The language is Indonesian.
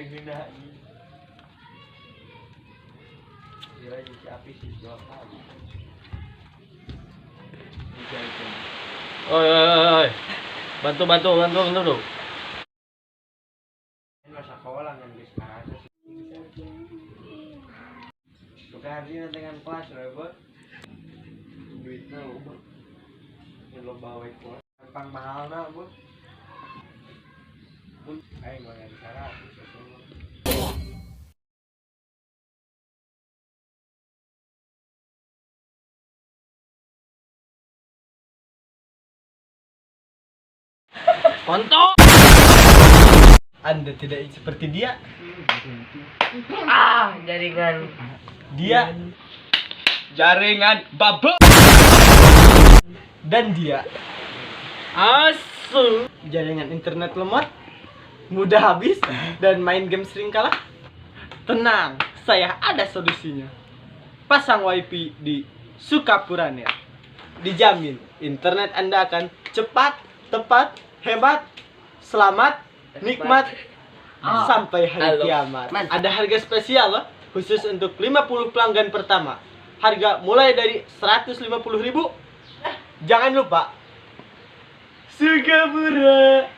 ini dah. Kira si api sih jawab lagi. Oi. Bantu. Masa sekolah kan guys aja sih. Tukarnya dengan kelas loh, Bos. Duitnya Bos. Yang lo bawa itu. Gampang mahal nah, Bos. Ayo mau yang cara. Kontol. Anda tidak seperti dia. Jaringan. Dia Jaringan babak. dan dia Asu. jaringan internet lemot, mudah habis dan main game sering kalah. Tenang, saya ada solusinya. Pasang WiFi di Sukapuranet. Dijamin internet Anda akan cepat, tepat, hebat, selamat, nikmat sampai hari Halo. kiamat. Mantap. Ada harga spesial loh, khusus untuk 50 pelanggan pertama. Harga mulai dari 150.000. Jangan lupa Sukapura.